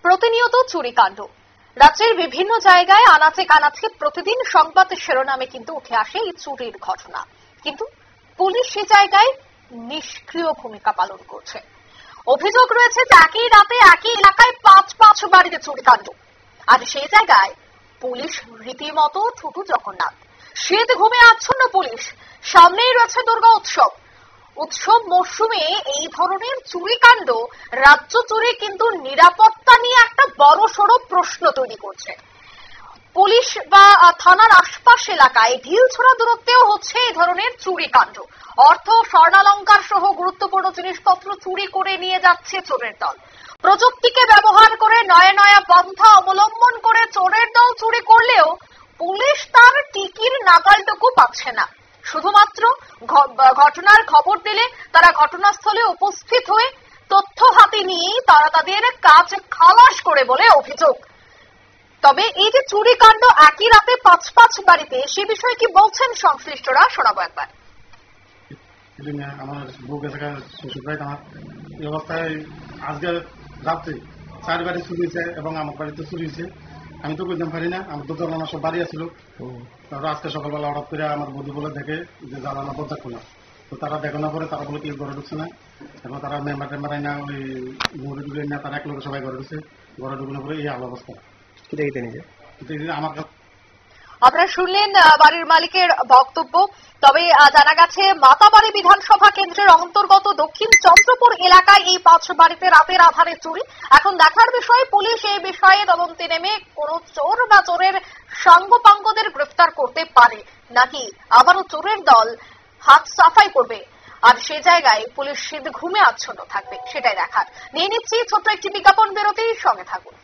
প্রতিনিয়ত চুরিকাণ্ড। রাজ্যের বিভিন্ন জায়গায় আনাচে কানাচে প্রতিদিন সংবাদ শিরোনামে কিন্তু উঠে আসে এই চুরির ঘটনা, কিন্তু পুলিশ সে জায়গায় নিষ্ক্রিয় ভূমিকা পালন করছে। অভিযোগ রয়েছে যে একই রাতে একই এলাকায় পাঁচ বাড়িতে চুরিকাণ্ড, আর সেই জায়গায় পুলিশ রীতিমতো থুতু জগন্নাথ। শীত ঘুমে আচ্ছন্ন পুলিশ, সামনেই রয়েছে দুর্গা উৎসব মরশুমে এই ধরনের চুরিকাণ্ড রাজ্য জুড়ে কিন্তু নিরাপত্তা নিয়ে একটা বড়সড় প্রশ্ন তৈরি করছে। পুলিশ বা থানার আশপাশ এলাকায় ঢিলছোড়া দূরত্বেও হচ্ছে এই ধরনের চুরিকাণ্ড। অর্থ, স্বর্ণালংকার সহ গুরুত্বপূর্ণ জিনিসপত্র চুরি করে নিয়ে যাচ্ছে চোরের দল। প্রযুক্তিকে ব্যবহার করে নয়া নয়া পন্থা অবলম্বন করে চোরের দল চুরি করলেও পুলিশ তার টিকির নাগালটুকু পাচ্ছে না। শুধুমাত্র ঘটনার খবর দিলে তারা ঘটনাস্থলে উপস্থিত হয়ে তথ্য হাতে নিয়েই তারা তাদের কাজ খালাস করে বলে অভিযোগ। তবে এই যে চুরিকাণ্ড একই রাতে পাঁচ বাড়িতে, সে বিষয়ে কি বলছেন সংশ্লিষ্টরা, শোনাবো একবার। আমার বউ গেছে শ্বশুরবাড়ি, আমার এই অবস্থায় আজকে রাত্রে 4 বাড়ি চুরি হয়েছে এবং আমার বাড়িতে চুরি হয়েছে। আমি তো বুঝতে পারি না, আমার দোতলা সব বাড়ি আসছিল। তারপর আজকে সকালবেলা হঠাৎ করে আমার বধূ বলে দেখে যে জ্বালানো দরজা খোলা। তো তারা দেখানোর পরে তারা বলে কেউ ঘরে ঢুকছে না, এবং তারা মেম্বার টেম্বার না ওই মুড়ি টুড়ি না, তারা এক লোক সবাই ঘরে ঢুকছে। ঘরে ঢুকানোর পরে এই হাল অবস্থা। আমার আপনারা শুনলেন বাড়ির মালিকের বক্তব্য। তবে জানা গেছে মাতাবাড়ি বিধানসভা কেন্দ্রের অন্তর্গত দক্ষিণ চন্দ্রপুর এলাকায় এই 5 বাড়িতে রাতের আধারে চুরি। এখন দেখার বিষয় পুলিশ এই বিষয়ে তদন্তে নেমে কোন চোর বা চোরের সাঙ্গপাঙ্গদের গ্রেফতার করতে পারে নাকি আবারও চোরের দল হাত সাফাই করবে, আর সে জায়গায় পুলিশ শীত ঘুমে আচ্ছন্ন থাকবে, সেটাই দেখার। নিয়ে নিচ্ছি ছোট্ট একটি বিজ্ঞাপন বিরতি, সঙ্গে থাকুন।